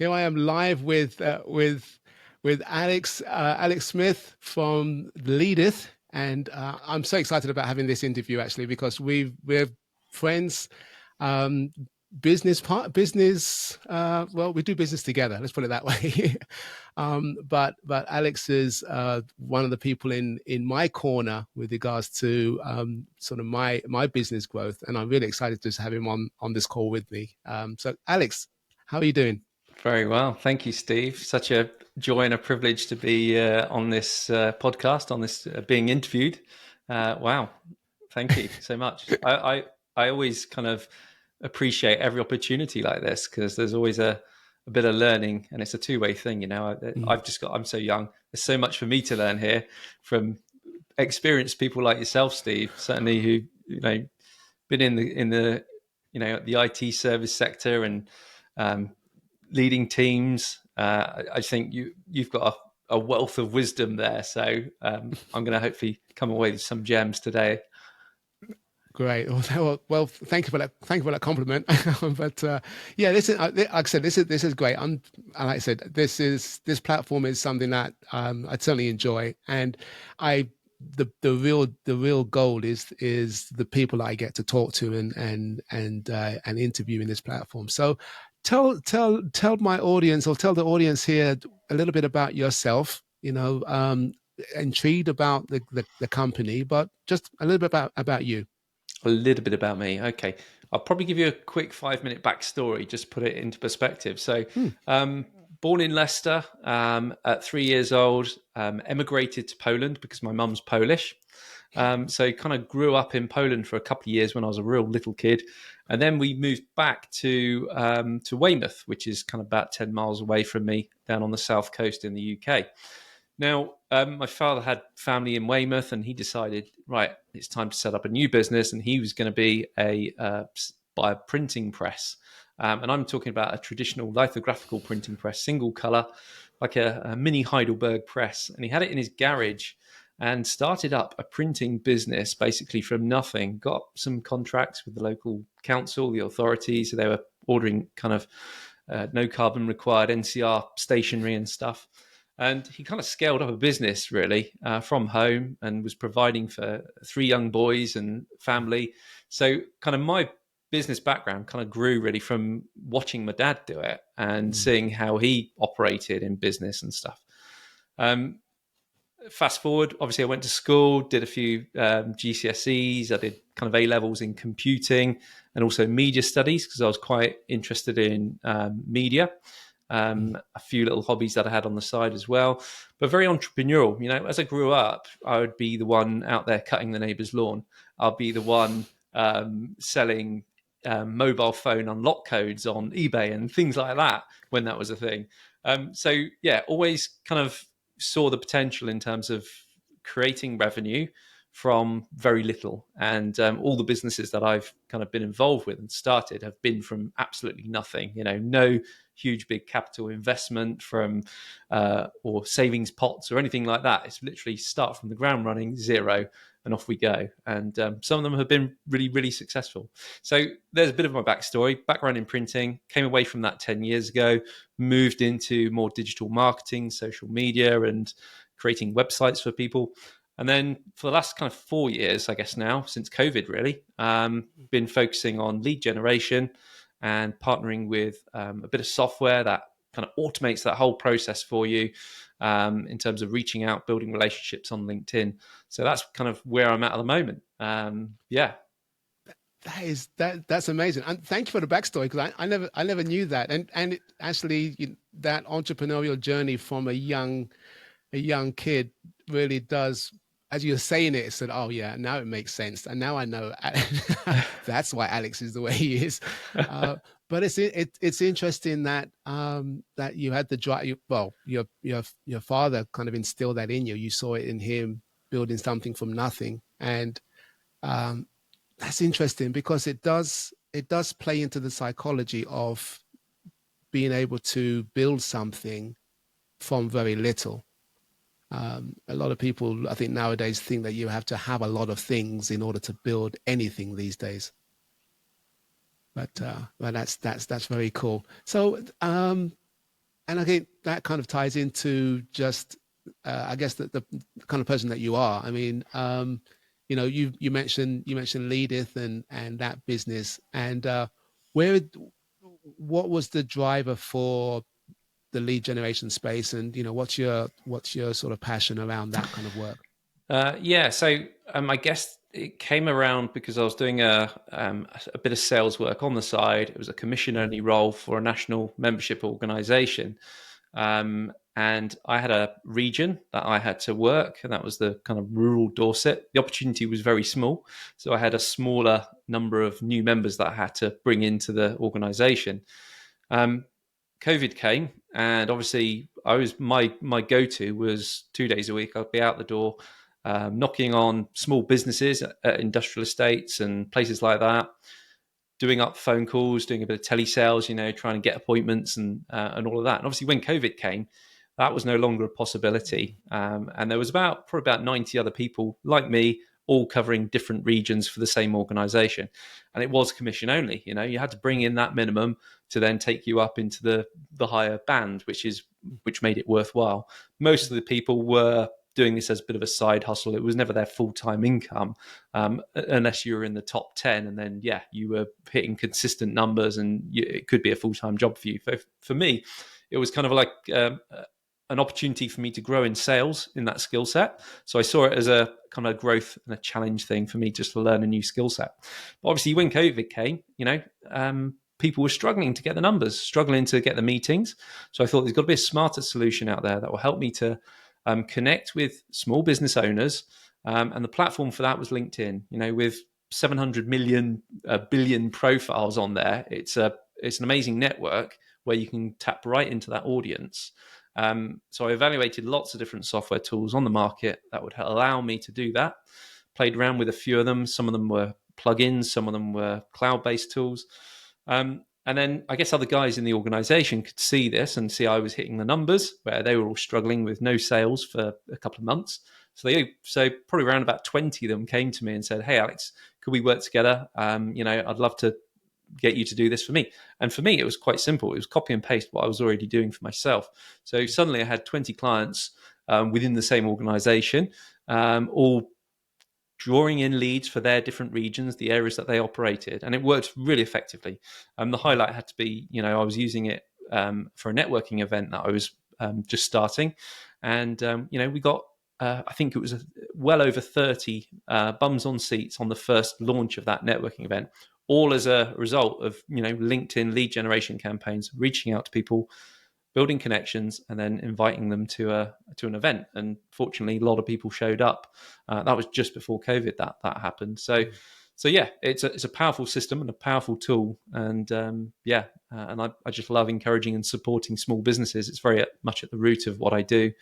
Here I am live with Alex Smith from Leadeth, and I'm so excited about having this interview actually because we're friends, um, business. Well, we do business together. Let's put it that way. But Alex is one of the people in my corner with regards to sort of my business growth, and I'm really excited to have him on this call with me. So, Alex, how are you doing? Very well. Thank you, Steve. Such a joy and a privilege to be on this podcast, on this being interviewed. Wow. Thank you so much. I always kind of appreciate every opportunity like this because there's always a bit of learning and it's a two-way thing. Mm. I'm so young. There's so much for me to learn here from experienced people like yourself, Steve, certainly who, been in the IT service sector and um, leading teams. I think you've got a wealth of wisdom there. So I'm going to hopefully come away with some gems today. Great. Well, thank you for that. Thank you for that compliment. But yeah, this is like I said, this is great. And like I said, this platform is something that I certainly enjoy, and I the real goal is the people that I get to talk to and interview in this platform. So tell my audience or tell the audience here a little bit about yourself. Intrigued about the company, but just a little bit about you. A little bit about me. Okay. I'll probably give you a quick 5 minute backstory, just put it into perspective. So, Hmm. born in Leicester at 3 years old, emigrated to Poland because my mum's Polish. So kind of grew up in Poland for a couple of years when I was a real little kid, and then we moved back to Weymouth, which is kind of about 10 miles away from me, down on the south coast in the UK. Now, my father had family in Weymouth, and he decided, right, it's time to set up a new business, and he was going to be buy a printing press. And I'm talking about a traditional lithographical printing press, single color, like a mini Heidelberg press. And he had it in his garage and started up a printing business basically from nothing. Got some contracts with the local council, the authorities. So they were ordering kind of no carbon required NCR stationery and stuff. And he kind of scaled up a business really from home and was providing for three young boys and family. So, kind of my business background kind of grew really from watching my dad do it and Mm. seeing how he operated in business and stuff. Um, Fast forward, obviously, I went to school, did a few GCSEs. I did kind of A levels in computing and also media studies because I was quite interested in media. Mm. A few little hobbies that I had on the side as well, but very entrepreneurial. As I grew up, I would be the one out there cutting the neighbour's lawn. I'll be the one selling mobile phone unlock codes on eBay and things like that when that was a thing. So yeah, always kind of saw the potential in terms of creating revenue from very little. And all the businesses that I've kind of been involved with and started have been from absolutely nothing, no huge big capital investment from or savings pots or anything like that. It's literally start from the ground running, zero, and off we go. And some of them have been really, really successful. So there's a bit of my background in printing, came away from that 10 years ago, moved into more digital marketing, social media, and creating websites for people. And then for the last kind of 4 years, I guess now, since COVID really, been focusing on lead generation and partnering with a bit of software that kind of automates that whole process for you in terms of reaching out, building relationships on LinkedIn. So that's kind of where I'm at the moment. Yeah. That's amazing, and thank you for the backstory because I never knew that, and actually that entrepreneurial journey from a young kid really does. As you're saying it, it said, "Oh yeah, now it makes sense," and now I know that's why Alex is the way he is. Uh, but it's interesting that you had the drive. Well, your father kind of instilled that in you. You saw it in him building something from nothing, and um, that's interesting because it does play into the psychology of being able to build something from very little. A lot of people, I think, nowadays think that you have to have a lot of things in order to build anything these days. But that's very cool. So I think that kind of ties into just, I guess, the kind of person that you are. I mean, you mentioned Leadeth and that business, and where, what was the driver for the lead generation space, and what's your sort of passion around that kind of work? Yeah, so I guess it came around because I was doing a bit of sales work on the side. It was a commission only role for a national membership organization. And I had a region that I had to work, and that was the kind of rural Dorset. The opportunity was very small. So I had a smaller number of new members that I had to bring into the organization. Um, COVID came, and obviously, I was my go to was 2 days a week. I'd be out the door, knocking on small businesses at industrial estates and places like that, doing up phone calls, doing a bit of telesales, trying to get appointments and all of that. And obviously, when COVID came, that was no longer a possibility. And there was probably about 90 other people like me, all covering different regions for the same organization. And it was commission only. You had to bring in that minimum to then take you up into the higher band, which made it worthwhile. Most of the people were doing this as a bit of a side hustle. It was never their full-time income, unless you were in the top 10, and then you were hitting consistent numbers, and it could be a full-time job for you. For me, it was kind of like an opportunity for me to grow in sales in that skill set. So I saw it as a kind of growth and a challenge thing for me just to learn a new skill set. But obviously, when COVID came, people were struggling to get the numbers, struggling to get the meetings. So I thought there's got to be a smarter solution out there that will help me to connect with small business owners. And the platform for that was LinkedIn. With 700 million billion profiles on there, it's an amazing network where you can tap right into that audience. So I evaluated lots of different software tools on the market that would allow me to do that. Played around with a few of them. Some of them were plugins, some of them were cloud-based tools. And then I guess other guys in the organization could see this and see I was hitting the numbers where they were all struggling with no sales for a couple of months. So probably around about 20 of them came to me and said, "Hey, Alex, could we work together? I'd love to get you to do this for me." And for me, it was quite simple. It was copy and paste what I was already doing for myself. So suddenly I had 20 clients within the same organization, all drawing in leads for their different regions, the areas that they operated, and it worked really effectively. The highlight had to be, I was using it for a networking event that I was just starting, and we got, I think it was well over 30 bums on seats on the first launch of that networking event, all as a result of LinkedIn lead generation campaigns, reaching out to people, building connections, and then inviting them to an event. And fortunately, a lot of people showed up. That was just before COVID that happened. So yeah, it's a powerful system and a powerful tool. And and I just love encouraging and supporting small businesses. It's very much at the root of what I do.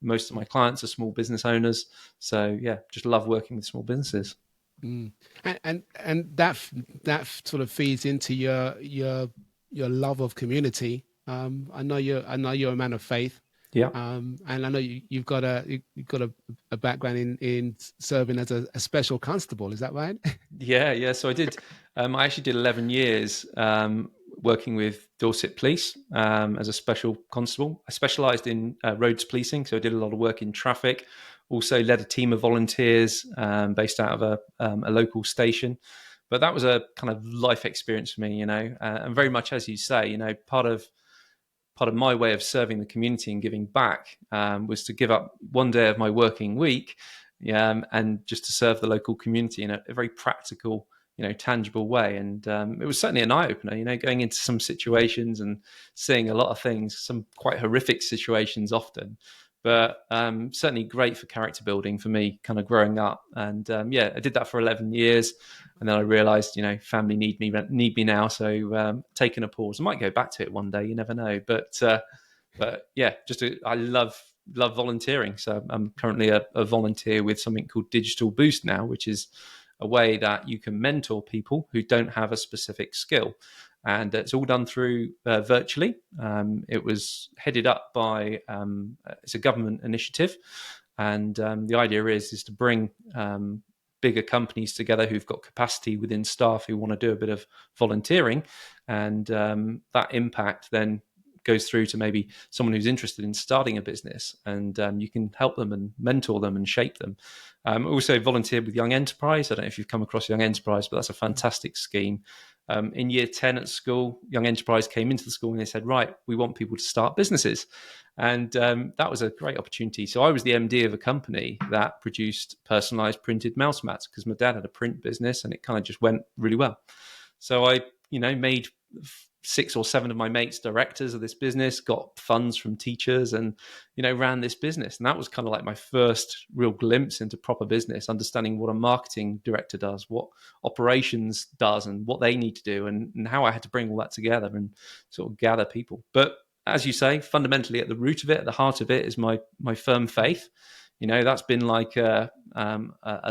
Most of my clients are small business owners. So yeah, just love working with small businesses. Mm. And that sort of feeds into your love of community. I know you're a man of faith, Yeah. and I know you've got a background in serving as a special constable. Is that right? Yeah. So I did. I actually did 11 years working with Dorset Police as a special constable. I specialised in roads policing, so I did a lot of work in traffic. Also led a team of volunteers based out of a local station. But that was a kind of life experience for me, and very much as you say, part of my way of serving the community and giving back was to give up one day of my working week, and just to serve the local community in a very practical, tangible way. And it was certainly an eye opener, going into some situations and seeing a lot of things, some quite horrific situations often, but certainly great for character building for me, kind of growing up. And I did that for 11 years. And then I realized, family need me now. So taking a pause. I might go back to it one day. You never know. But yeah, I love volunteering. So I'm currently a volunteer with something called Digital Boost now, which is a way that you can mentor people who don't have a specific skill. And it's all done through virtually. It was headed up by, it's a government initiative. And the idea is to bring bigger companies together who've got capacity within staff who want to do a bit of volunteering, and that impact then goes through to maybe someone who's interested in starting a business, and you can help them and mentor them and shape them. Also volunteered with Young Enterprise. I don't know if you've come across Young Enterprise, but that's a fantastic scheme. In year 10 at school, Young Enterprise came into the school and they said, right, we want people to start businesses. And that was a great opportunity. So I was the MD of a company that produced personalized printed mouse mats, because my dad had a print business and it kind of just went really well. So I, made 6 or 7 of my mates directors of this business, got funds from teachers, and ran this business. And that was kind of like my first real glimpse into proper business, understanding what a marketing director does, what operations does, and what they need to do, and how I had to bring all that together and sort of gather people. But as you say, fundamentally at the root of it, at the heart of it, is my firm faith. That's been like a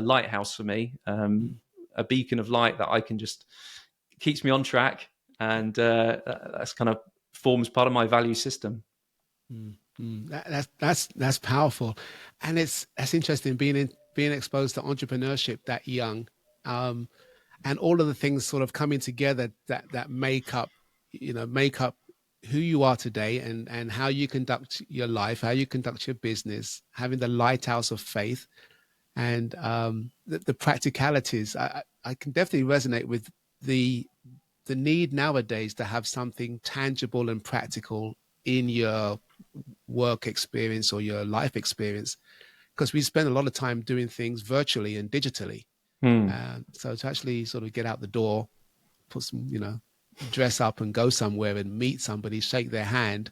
lighthouse for me, a beacon of light that I can just keeps me on track, and that's kind of forms part of my value system. That's powerful, and that's interesting being exposed to entrepreneurship that young, and all of the things sort of coming together that make up who you are today, and how you conduct your life, how you conduct your business, having the lighthouse of faith, and the practicalities. I can definitely resonate with the need nowadays to have something tangible and practical in your work experience or your life experience, because we spend a lot of time doing things virtually and digitally. So to actually sort of get out the door, put some, dress up and go somewhere and meet somebody, shake their hand,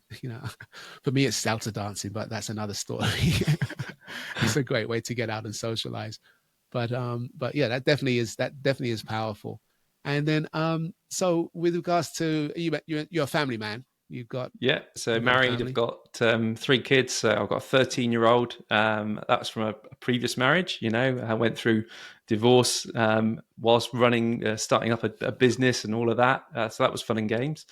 for me it's salsa dancing, but that's another story. It's a great way to get out and socialize. But yeah, that definitely is powerful. And then so with regards to you're a family man. Yeah, so you've got a married. I've family. got 3 kids. So I've got a 13-year-old. That was from a previous marriage. I went through divorce whilst starting up a business and all of that. So that was fun and games.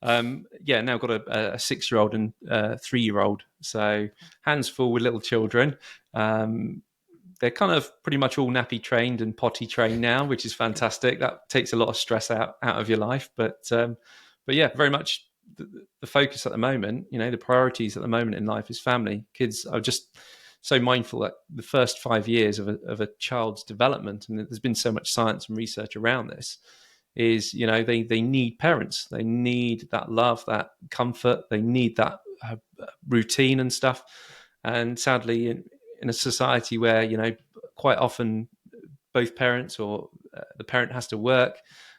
Now I've got a 6-year-old and 3-year-old. So hands full with little children. They're kind of pretty much all nappy trained and potty trained now, which is fantastic. That takes a lot of stress out of your life. But yeah, very much the focus at the moment, the priorities at the moment in life is family. Kids are just so mindful that the first 5 years of a child's development, and there's been so much science and research around this, is they need parents. They need that love, that comfort. They need that routine and stuff. And sadly, in a society where quite often both parents or the parent has to work,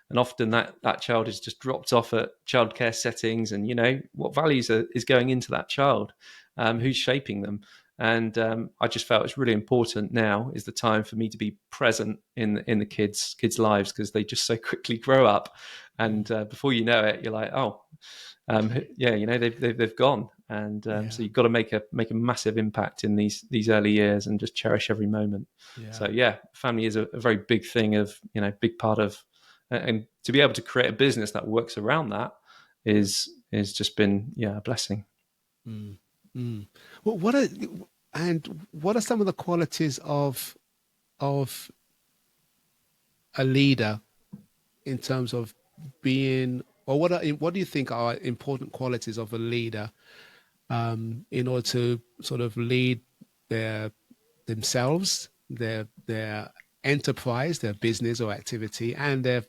and often that child is just dropped off at childcare settings, and what values is going into that child, who's shaping them. And I just felt it's really important. Now is the time for me to be present in the kids' lives, because they just so quickly grow up, and before you know it, you're like, oh, they've gone. And so you've got to make a massive impact in these early years, and just cherish every moment. So family is a very big thing, big part of, and to be able to create a business that works around that is just been a blessing. Well, what are some of the qualities of a leader, in terms of being, or what do you think are important qualities of a leader, in order to sort of lead themselves, their enterprise, their business or activity, and their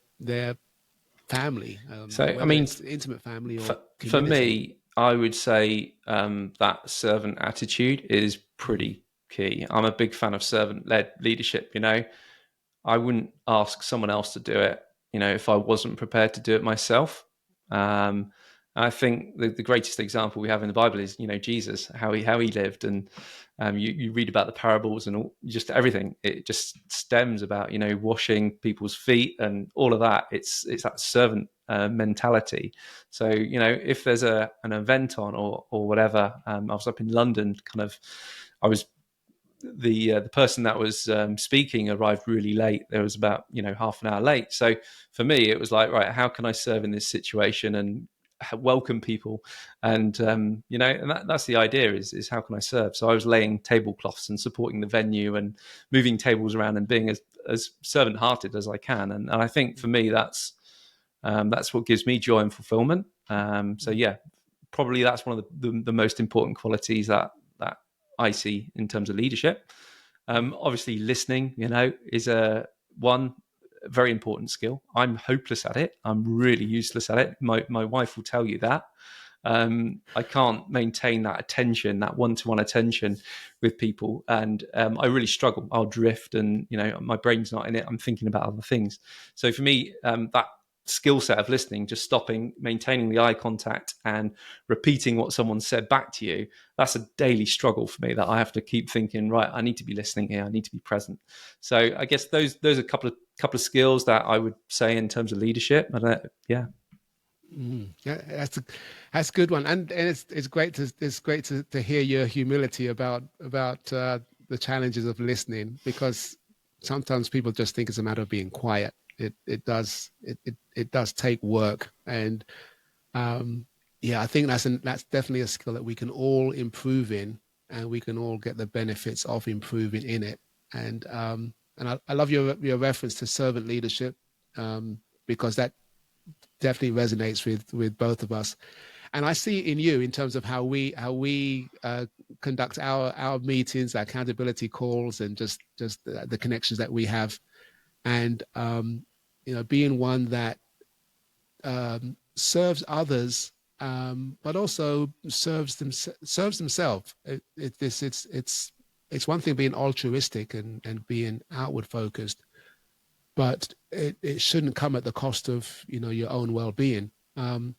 family, So I whether mean, it's intimate family or for community? me, I would say that servant attitude is pretty key. I'm a big fan of servant-led leadership. I wouldn't ask someone else to do it, if I wasn't prepared to do it myself. I think the greatest example we have in the Bible is, Jesus, how he lived, and you read about the parables and just everything. It just stems about washing people's feet and all of that. It's that servant mentality. So if there's an event on or whatever, I was up in London, I was the person that was speaking arrived really late. There was about half an hour late. So for me, it was like, right, how can I serve in this situation and welcome people? And and that's the idea, is how can I serve? So I was laying tablecloths and supporting the venue and moving tables around and being as servant hearted as I can. And I think for me, that's what gives me joy and fulfillment. So yeah, probably that's one of the most important qualities that I see in terms of leadership. Obviously, listening, is a one very important skill. I'm hopeless at it. I'm really useless at it. My wife will tell you that. I can't maintain that attention, that one-to-one attention with people, and I really struggle. I'll drift, and my brain's not in it. I'm thinking about other things. So for me, that skill set of listening, just stopping, maintaining the eye contact, and repeating what someone said back to you, that's a daily struggle for me. That I have to keep thinking, right, I need to be listening here. I need to be present. So I guess those are a couple of skills that I would say in terms of leadership. Yeah. Yeah, that's a good one, and it's great to hear your humility about the challenges of listening, because sometimes people just think it's a matter of being quiet. It does take work, and yeah, I think that's definitely a skill that we can all improve in, and we can all get the benefits of improving in it. And I love your reference to servant leadership, because that definitely resonates with both of us. And I see in you, in terms of how we conduct our meetings, our accountability calls, and just the connections that we have, and being one that serves others, but also serves themselves. It's one thing being altruistic and being outward focused, but it shouldn't come at the cost of your own well-being. And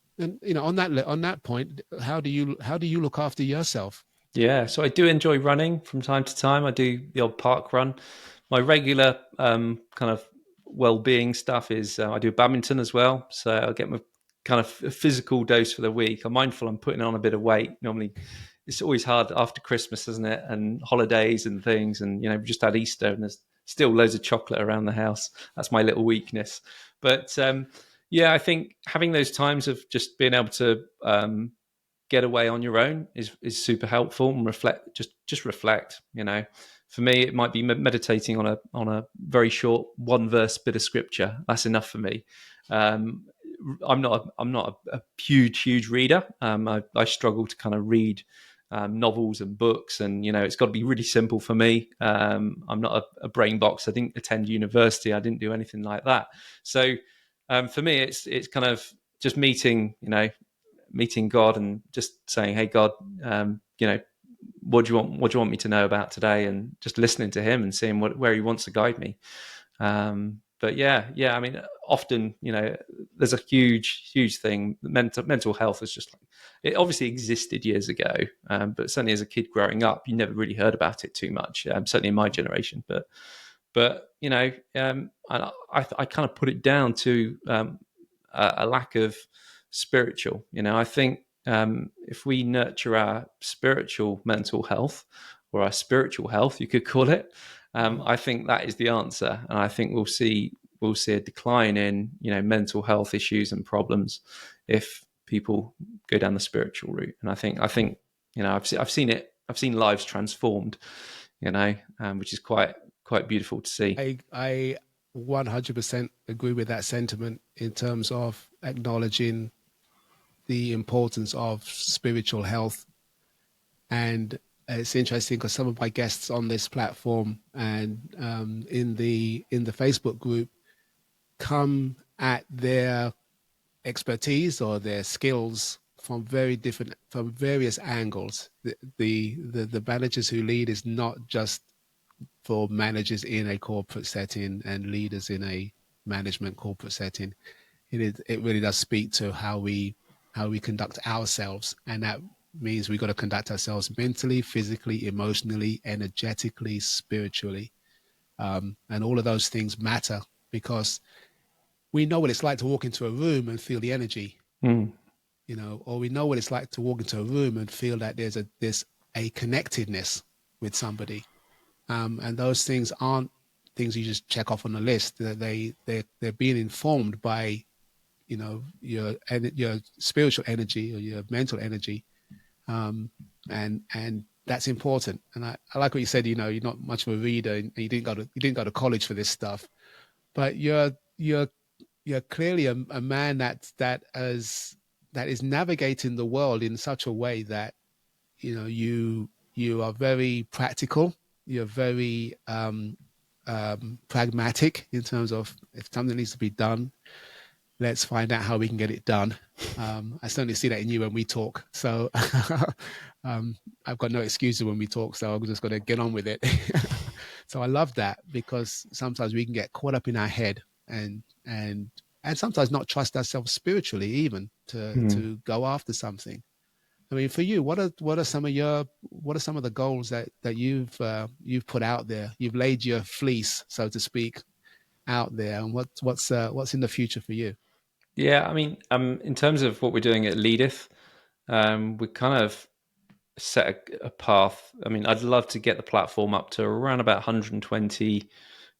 on that point, how do you look after yourself? Yeah, so I do enjoy running from time to time. I do the odd park run. My regular kind of well-being stuff is I do badminton as well. So I get my kind of physical dose for the week. I'm mindful I'm putting on a bit of weight. Normally, it's always hard after Christmas, isn't it? And holidays and things. And, we just had Easter and there's still loads of chocolate around the house. That's my little weakness. But yeah, I think having those times of just being able to get away on your own is super helpful, and just reflect. For me, it might be meditating on a very short one verse bit of scripture. That's enough for me. I'm not a huge reader. I struggle to kind of read novels and books, and it's got to be really simple for me. I'm not a brain box. I didn't attend university. I didn't do anything like that. So for me, it's kind of just meeting God and just saying, "Hey, God, what do you want? What do you want me to know about today?" And just listening to Him and seeing where He wants to guide me. But yeah. I mean, often, there's a huge thing. Mental health is just like, it obviously existed years ago, but certainly as a kid growing up, you never really heard about it too much. Certainly in my generation, but I kind of put it down to a lack of spiritual. I think if we nurture our spiritual mental health, or our spiritual health, you could call it, I think that is the answer, and I think we'll see a decline in mental health issues and problems if people go down the spiritual route. And I think I've seen it. I've seen lives transformed, which is quite beautiful to see. I 100% agree with that sentiment, in terms of acknowledging the importance of spiritual health. And it's interesting because some of my guests on this platform and in the Facebook group come at their expertise or their skills from various angles. The managers who lead is not just for managers in a corporate setting and leaders in a management corporate setting. It really does speak to how we conduct ourselves, and that means we've got to conduct ourselves mentally, physically, emotionally, energetically, spiritually, and all of those things matter, because we know what it's like to walk into a room and feel the energy, or we know what it's like to walk into a room and feel that there's a connectedness with somebody, and those things aren't things you just check off on the list. They're being informed by your spiritual energy or your mental energy, and that's important. And I like what you said. You're not much of a reader, and you didn't go to college for this stuff, but you're clearly a man that has that is navigating the world in such a way that you are very practical. You're very pragmatic in terms of, if something needs to be done, let's find out how we can get it done. I certainly see that in you when we talk. So I've got no excuses when we talk, so I'm just going to get on with it. So I love that, because sometimes we can get caught up in our head and sometimes not trust ourselves spiritually, even to go after something. I mean, for you, what are some of the goals that you've put out there? You've laid your fleece, so to speak, out there, and what's in the future for you? Yeah, I mean, in terms of what we're doing at Leadeth, we kind of set a path. I mean, I'd love to get the platform up to around about 120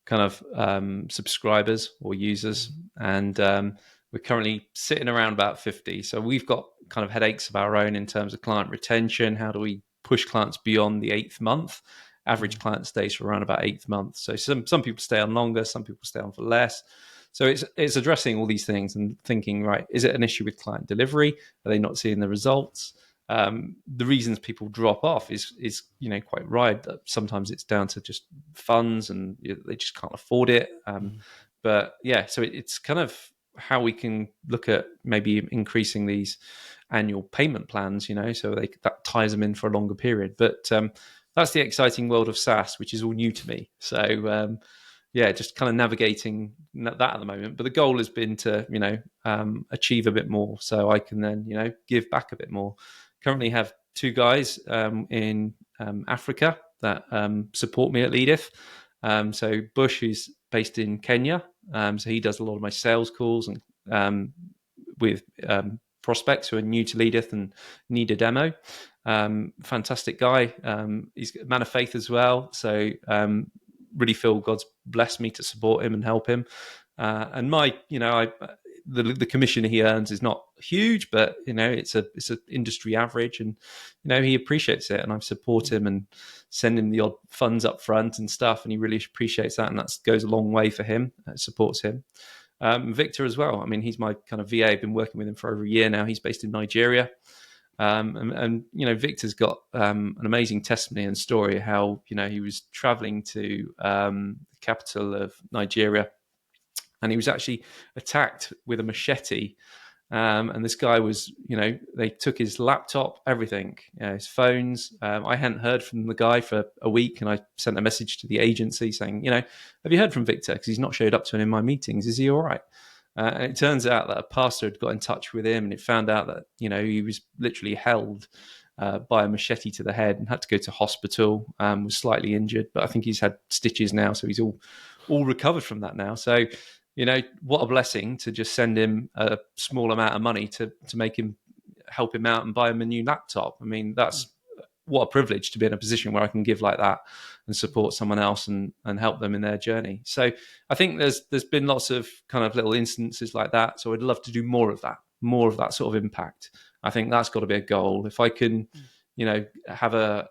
kind of subscribers or users, and we're currently sitting around about 50. So we've got kind of headaches of our own in terms of client retention. How do we push clients beyond the 8th month? Average client stays for around about 8th month. So some people stay on longer, some people stay on for less. So it's addressing all these things and thinking, right, is it an issue with client delivery? Are they not seeing the results? The reasons people drop off is quite right. That sometimes it's down to just funds and they just can't afford it. But yeah, so it's kind of how we can look at maybe increasing these annual payment plans, so that ties them in for a longer period. But that's the exciting world of SaaS, which is all new to me. So yeah, just kind of navigating that at the moment. But the goal has been to, achieve a bit more so I can then, give back a bit more. Currently have 2 guys in Africa that support me at Leadeth. So Bush, who's based in Kenya, so he does a lot of my sales calls and with prospects who are new to Leadeth and need a demo. Fantastic guy. He's a man of faith as well. So really feel God's blessed me to support him and help him. And my, the commission he earns is not huge, but it's an industry average, and he appreciates it, and I support him and send him the odd funds up front and stuff, and he really appreciates that, and that goes a long way for him. It supports him. Victor as well. I mean, he's my kind of VA. I've been working with him for over a year now. He's based in Nigeria. And Victor's got an amazing testimony and story how he was traveling to the capital of Nigeria, and he was actually attacked with a machete. And this guy was, they took his laptop, everything, his phones. I hadn't heard from the guy for a week, and I sent a message to the agency saying, have you heard from Victor? Because he's not showed up to any of my meetings. Is he all right? And it turns out that a pastor had got in touch with him, and it found out that, he was literally held by a machete to the head and had to go to hospital, was slightly injured, but I think he's had stitches now. So he's all recovered from that now. So, what a blessing to just send him a small amount of money to help him out and buy him a new laptop. I mean, that's what a privilege to be in a position where I can give like that and support someone else and help them in their journey. So I think there's been lots of kind of little instances like that. So I'd love to do more of that sort of impact. I think that's got to be a goal. If I can, have a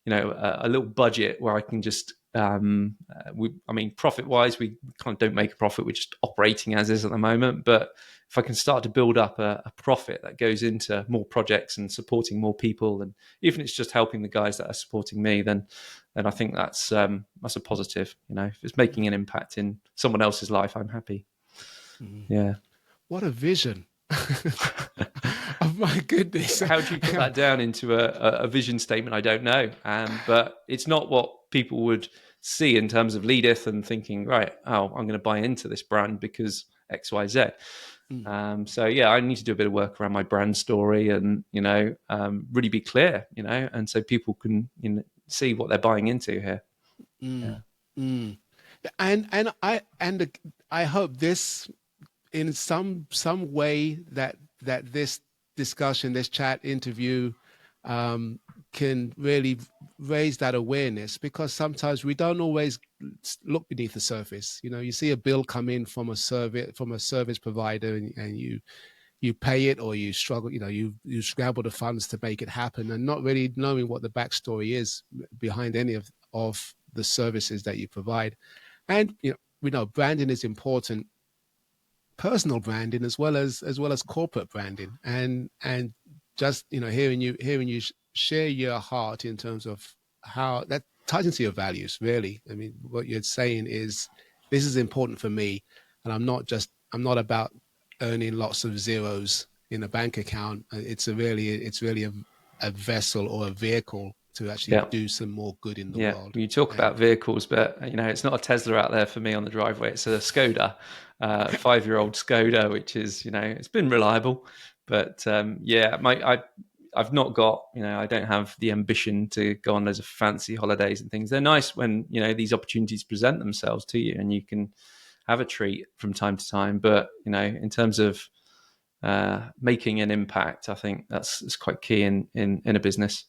little budget where I can just, profit wise, we kind of don't make a profit. We're just operating as is at the moment. But if I can start to build up a profit that goes into more projects and supporting more people, and even if it's just helping the guys that are supporting me, then I think that's a positive. If it's making an impact in someone else's life, I'm happy. Yeah. What a vision. Oh my goodness. How do you put that down into a vision statement? I don't know. But it's not what people would see in terms of Leadeth and thinking, right, I'm going to buy into this brand because X, Y, Z. So yeah, I need to do a bit of work around my brand story and, really be clear, and so people can see what they're buying into here. And I hope this, in some way, that this discussion, this chat interview, can really raise that awareness, because sometimes we don't always look beneath the surface. You see a bill come in from a service provider, and you pay it, or you struggle, you scramble the funds to make it happen, and not really knowing what the backstory is behind any of the services that you provide. And we know branding is important, personal branding as well as corporate branding, and just hearing you share your heart in terms of how that ties into your values. Really, I mean, what you're saying is this is important for me, and I'm not about earning lots of zeros in a bank account. It's really a vessel or a vehicle to actually Yeah. do some more good in the Yeah, world. you talk And about vehicles, but it's not a Tesla out there for me on the driveway. It's a Skoda, 5-year-old Skoda, which is it's been reliable, but I've not got I don't have the ambition to go on loads of fancy holidays and things. They're nice when these opportunities present themselves to you and you can have a treat from time to time. But in terms of making an impact, I think that's quite key in a business.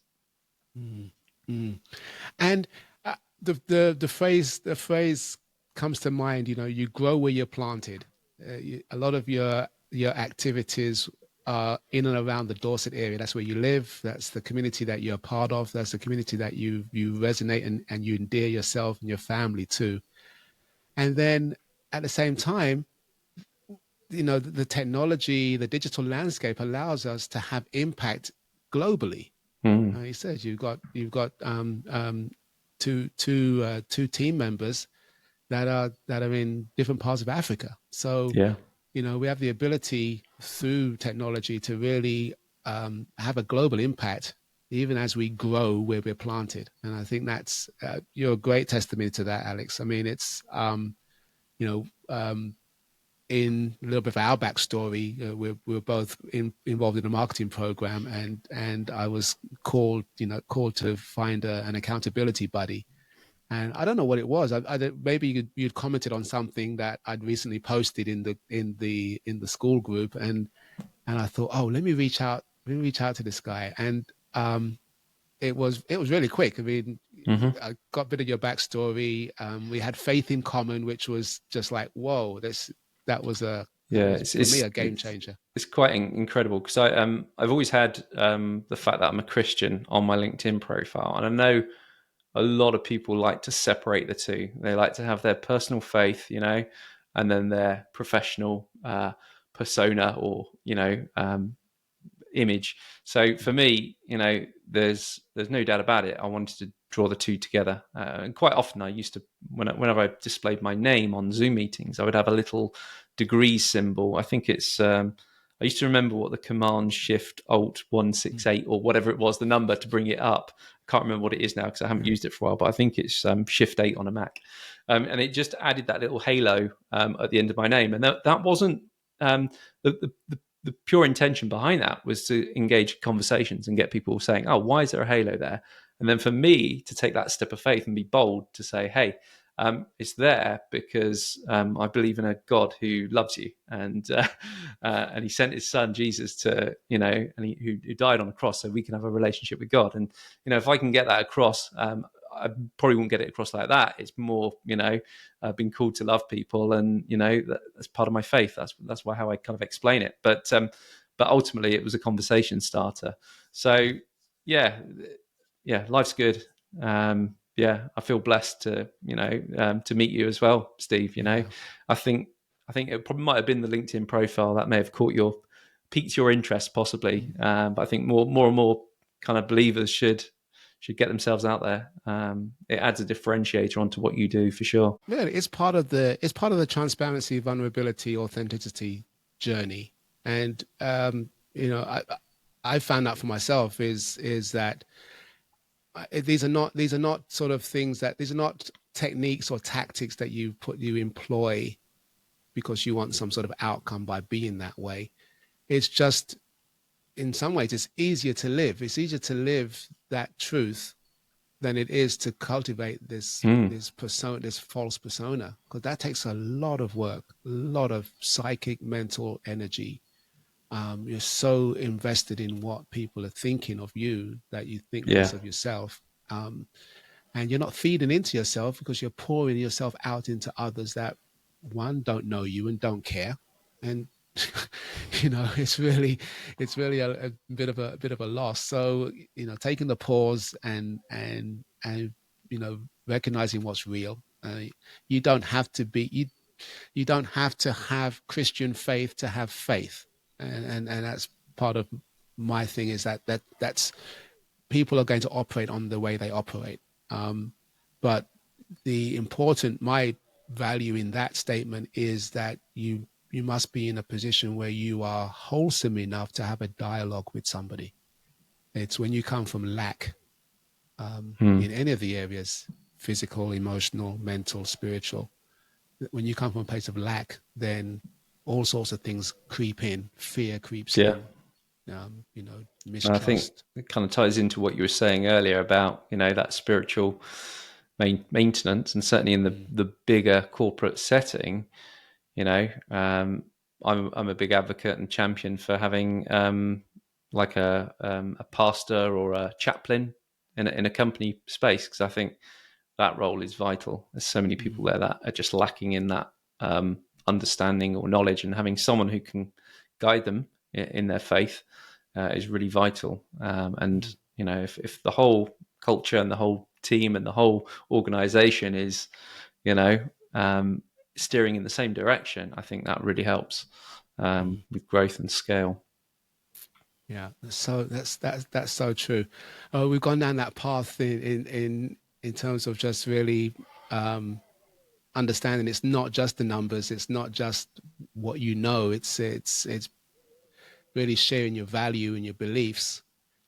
mm, mm. And the phrase comes to mind. You grow where you're planted. A lot of your activities are in and around the Dorset area. That's where you live. That's the community that you're a part of. That's the community that you resonate and you endear yourself and your family to. And then at the same time, the technology, the digital landscape allows us to have impact globally. Mm, He says you've got two team members that are in different parts of Africa. So yeah. we have the ability through technology to really have a global impact, even as we grow where we're planted. And I think that's you're a great testimony to that, Alex. I mean, it's you know. In a little bit of our backstory, we're both involved in a marketing program, and I was called to find an accountability buddy. And I don't know what it was. Maybe you'd commented on something that I'd recently posted in the school group, and I thought, oh, let me reach out. Let me reach out to this guy. And it was really quick. I mean, Hmm. I got a bit of your backstory. We had faith in common, which was just like, whoa, that Yeah, was for me a game changer. it's quite incredible because I've always had the fact that I'm a Christian on my LinkedIn profile, and I know a lot of people like to separate the two. They like to have their personal faith, and then their professional persona or image. So for me, there's no doubt about it. I wanted to draw the two together, and quite often I used to, whenever I displayed my name on Zoom meetings, I would have a little degree symbol. I think it's I used to remember what the Command Shift Alt 168 or whatever it was, the number to bring it up. I can't remember what it is now because I haven't used it for a while, but I think it's Shift 8 on a Mac, and it just added that little halo at the end of my name, and that wasn't the pure intention behind that was to engage conversations and get people saying, "Oh, why is there a halo there?" And then for me to take that step of faith and be bold to say, "Hey, it's there because I believe in a God who loves you, and He sent His Son Jesus to, who died on the cross so we can have a relationship with God." And if I can get that across, I probably won't get it across like that. It's more, being called to love people, and that's part of my faith. That's why how I kind of explain it. But ultimately, it was a conversation starter. So yeah, life's good. Yeah, I feel blessed to meet you as well, Steve. Yeah. I think it probably might have been the LinkedIn profile that may have piqued your interest, possibly. But I think more and more kind of believers should get themselves out there. It adds a differentiator onto what you do for sure. Yeah, it's part of the transparency, vulnerability, authenticity journey. And I found out for myself is that these are not sort of things that these are not techniques or tactics that you employ because you want some sort of outcome by being that way. It's just in some ways it's easier to live. It's easier to live that truth than it is to cultivate Mm, this false persona, because that takes a lot of work, a lot of psychic mental energy. You're so invested in what people are thinking of you that you think yeah, less of yourself. Um, and you're not feeding into yourself because you're pouring yourself out into others that one don't know you and don't care. And it's really a bit of a loss. So taking the pause and recognizing what's real. You don't have to be you You don't have to have Christian faith to have faith, and that's part of my thing, is that's people are going to operate on the way they operate. But my value in that statement is that you must be in a position where you are wholesome enough to have a dialogue with somebody. It's when you come from lack, in any of the areas, physical, emotional, mental, spiritual. When you come from a place of lack, then all sorts of things creep in. Fear creeps Yeah. in, And I think mistrust. it kind of ties into what you were saying earlier about, that spiritual maintenance, and certainly in Mm, the bigger corporate setting, I'm a big advocate and champion for having like a pastor or a chaplain in a company space, because I think that role is vital. There's so many people mm, there that are just lacking in that understanding or knowledge, and having someone who can guide them in their faith is really vital. And mm, if the whole culture and the whole team and the whole organization is, you know, um, steering in the same direction, I think that really helps mm. with growth and scale. Yeah, so that's so true. We've gone down that path in terms of just really um, understanding it's not just the numbers, it's not just what you know, it's really sharing your value and your beliefs,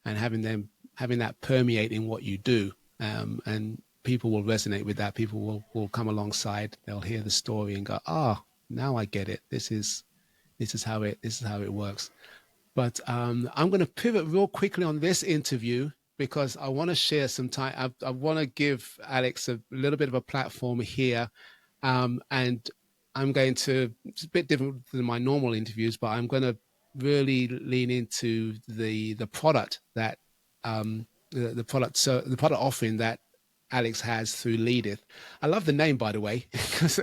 and having that permeate in what you do, and people will resonate with that. People will come alongside, they'll hear the story and go, now I get it. This is how it works. But I'm going to pivot real quickly on this interview, because I want to share some time. I want to give Alex a little bit of a platform here. And I'm going to, it's a bit different than my normal interviews, but I'm going to really lean into the product that, the product, so the product offering that Alex has through Leadeth. I love the name, by the way, because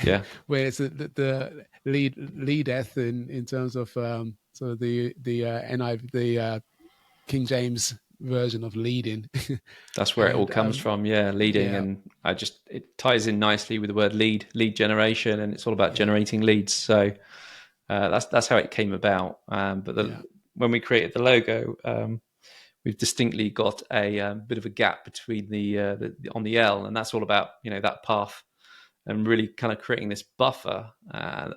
Yeah, where it's the Leadeth in terms of sort of the King James version of leading, that's where it all and comes from. Yeah, leading, yeah, and it ties in nicely with the word lead generation, and it's all about yeah, generating leads. So that's how it came about. But yeah, when we created the logo, we've distinctly got a bit of a gap between on the L, and that's all about that path, and really kind of creating this buffer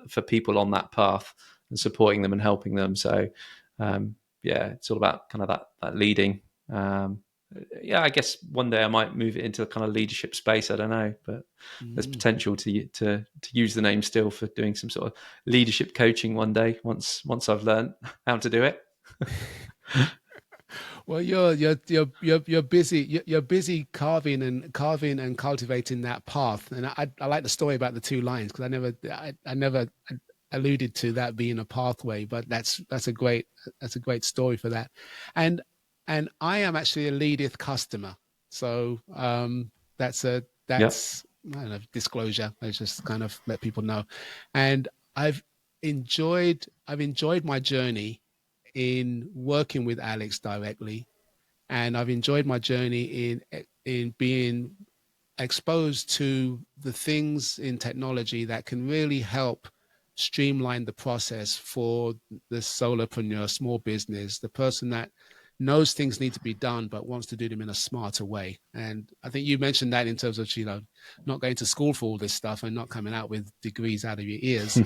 for people on that path and supporting them and helping them. So yeah, it's all about kind of that leading. Yeah, I guess one day I might move it into a kind of leadership space. I don't know, but there's mm. potential to use the name still for doing some sort of leadership coaching one day. Once I've learned how to do it. Well, you're busy. You're busy carving and cultivating that path. And I like the story about the two lines, because I never alluded to that being a pathway. But that's a great story for that. And and I am actually a Leadith customer, so Yep. that's, I don't know, disclosure. I just kind of let people know. And I've enjoyed my journey in working with Alex directly, and I've enjoyed my journey in being exposed to the things in technology that can really help streamline the process for the solopreneur, small business, the person that knows things need to be done but wants to do them in a smarter way. And I think you mentioned that in terms of not going to school for all this stuff and not coming out with degrees out of your ears,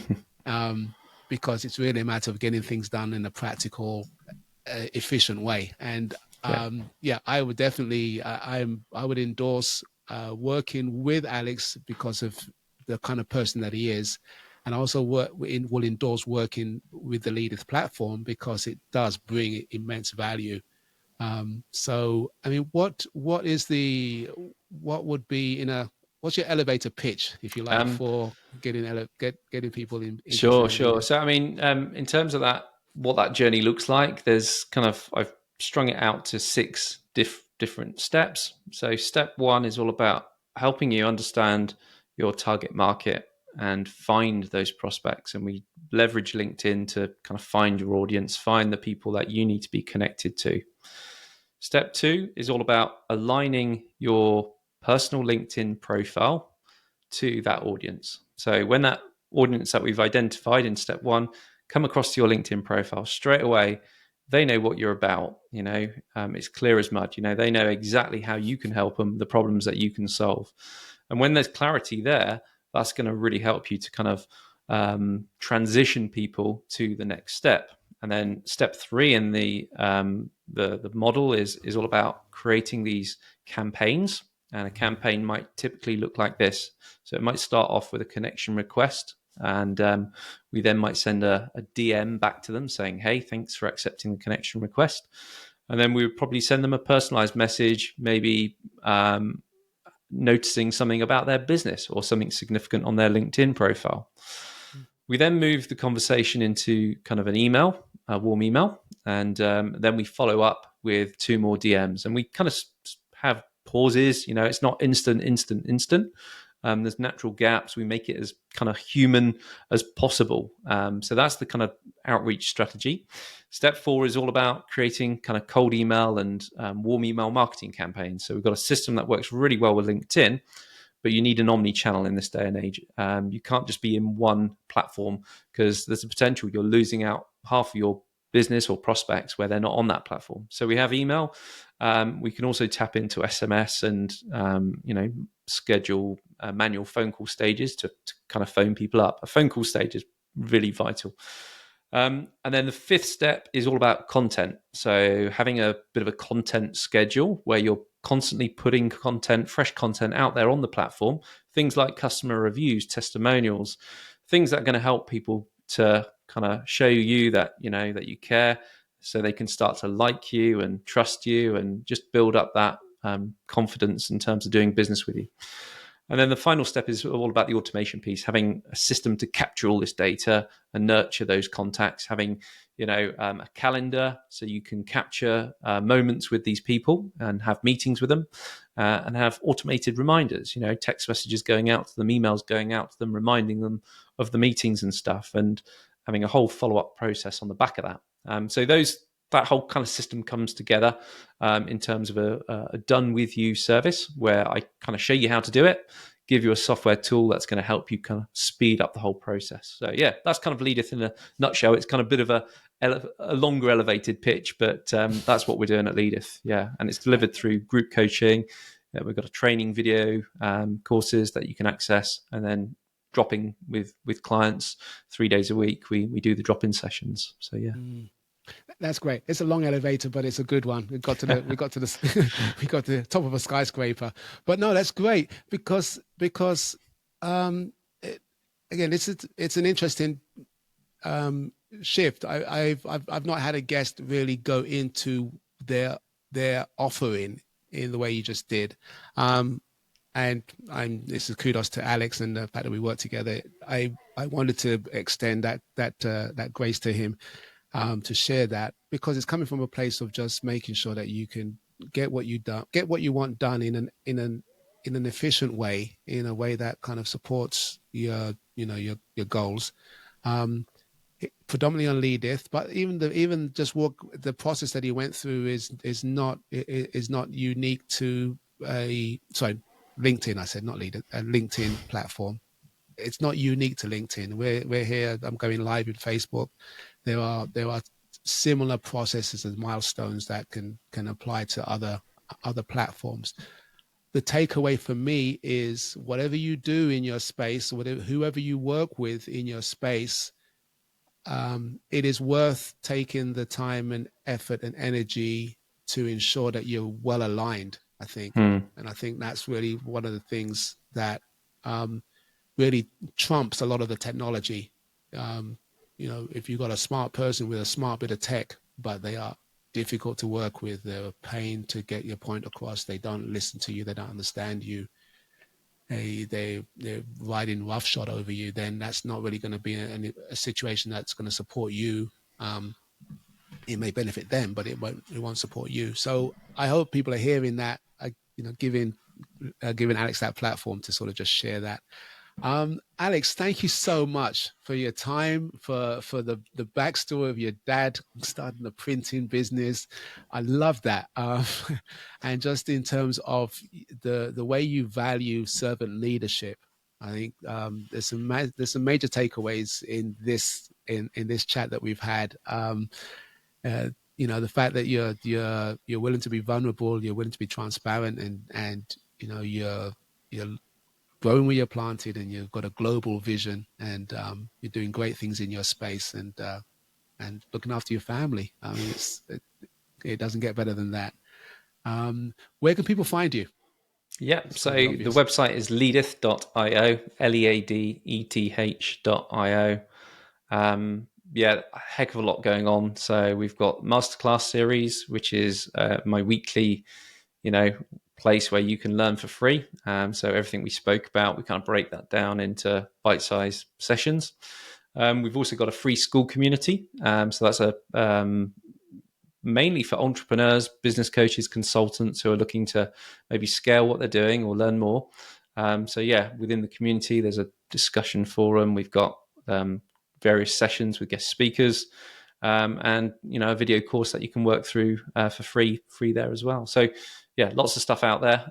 um, because it's really a matter of getting things done in a practical, efficient way. And Yeah. yeah, I would definitely, I would endorse working with Alex because of the kind of person that he is, and also will endorse working with the Leadeth platform because it does bring immense value. So, I mean, what would be what's your elevator pitch, if you like, Um, for getting people interested Sure, in sure. Leadeth? So, I mean, in terms of that, what that journey looks like, there's I've strung it out to six different steps. So, step one is all about helping you understand your target market and find those prospects. And we leverage LinkedIn to kind of find your audience, find the people that you need to be connected to. Step two is all about aligning your personal LinkedIn profile to that audience. So when that audience that we've identified in step one come across to your LinkedIn profile straight away, they know what you're about. It's clear as mud. They know exactly how you can help them, the problems that you can solve. And when there's clarity there, that's going to really help you to kind of transition people to the next step. And then step three in the model is all about creating these campaigns. And a campaign might typically look like this. So it might start off with a connection request, and we then might send a DM back to them saying, hey, thanks for accepting the connection request. And then we would probably send them a personalized message, maybe noticing something about their business or something significant on their LinkedIn profile. We then move the conversation into kind of an email, a warm email, and then we follow up with 2 more DMs. And we kind of have pauses. It's not instant. There's natural gaps. We make it as kind of human as possible. So that's the kind of outreach strategy. Step 4 is all about creating kind of cold email and warm email marketing campaigns. So we've got a system that works really well with LinkedIn, but you need an omni-channel in this day and age. You can't just be in one platform, because there's a potential you're losing out half of your business or prospects where they're not on that platform. So we have email. We can also tap into SMS and schedule manual phone call stages to kind of phone people up. A phone call stage is really vital. And then the 5th step is all about content. So having a bit of a content schedule where you're constantly putting fresh content out there on the platform, things like customer reviews, testimonials, things that are going to help people to kind of show you that, that you care, so they can start to like you and trust you and just build up that confidence in terms of doing business with you. And then the final step is all about the automation piece, having a system to capture all this data and nurture those contacts, having, a calendar so you can capture moments with these people and have meetings with them, and have automated reminders, text messages going out to them, emails going out to them, reminding them of the meetings and stuff, and having a whole follow-up process on the back of that. So that whole kind of system comes together in terms of a done with you service, where I kind of show you how to do it, give you a software tool that's going to help you kind of speed up the whole process. So yeah, that's kind of Leadith in a nutshell. It's kind of a bit of a longer elevated pitch, but that's what we're doing at Leadith. Yeah, and it's delivered through group coaching. We've got a training video courses that you can access, and then dropping with clients 3 days a week. We do the drop-in sessions. So yeah. That's great. It's a long elevator, but it's a good one. We got to the we got to the top of a skyscraper. But no, that's great because again, it's an interesting shift. I've not had a guest really go into their offering in the way you just did. And this is kudos to Alex and the fact that we work together. I wanted to extend that grace to him. To share that, because it's coming from a place of just making sure that you can get what you want done in an efficient way, in a way that kind of supports your goals. Predominantly on Leadith, but even just the process that he went through is not unique to LinkedIn. I said not Leadith, a LinkedIn platform. It's not unique to LinkedIn. We're here. I'm going live with Facebook. There are similar processes and milestones that can apply to other platforms. The takeaway for me is whatever you do in your space, whoever you work with in your space, it is worth taking the time and effort and energy to ensure that you're well aligned, I think. And I think that's really one of the things that really trumps a lot of the technology. If you've got a smart person with a smart bit of tech, but they are difficult to work with, they're a pain to get your point across, they don't listen to you, they don't understand you, they're riding roughshod over you, then that's not really going to be a situation that's going to support you. It may benefit them, but it won't support you. So I hope people are hearing that, giving Alex that platform to sort of just share that. Alex, thank you so much for your time, for the backstory of your dad starting the printing business. I love that. And just in terms of the way you value servant leadership, I think there's some major takeaways in this chat that we've had. Uh, the fact that you're willing to be vulnerable, you're willing to be transparent, and you're growing where you're planted, and you've got a global vision, and you're doing great things in your space, and looking after your family. I mean, it doesn't get better than that. Where can people find you? Yeah, It's so probably the obvious. website is leadeth.io, leadeth.io. Yeah, a heck of a lot going on. So we've got masterclass series, which is my weekly, place where you can learn for free. So everything we spoke about, we kind of break that down into bite-sized sessions. We've also got a free school community. So that's mainly for entrepreneurs, business coaches, consultants who are looking to maybe scale what they're doing or learn more. So yeah, within the community, there's a discussion forum. We've got various sessions with guest speakers, and a video course that you can work through for free there as well. So yeah, lots of stuff out there.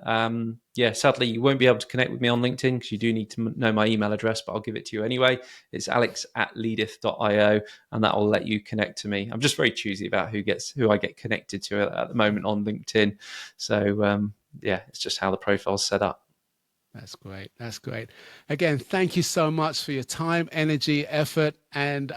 Yeah, sadly, you won't be able to connect with me on LinkedIn because you do need to know my email address, but I'll give it to you anyway. It's alex@leadeth.io, and that will let you connect to me. I'm just very choosy about who I get connected to at the moment on LinkedIn. So yeah, it's just how the profile's set up. That's great. That's great. Again, thank you so much for your time, energy, effort, and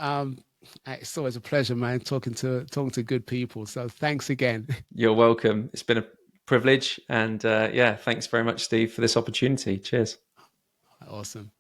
it's always a pleasure, man, talking to good people. So thanks again. You're welcome. It's been a privilege, and yeah, thanks very much, Steve, for this opportunity. Cheers. Awesome.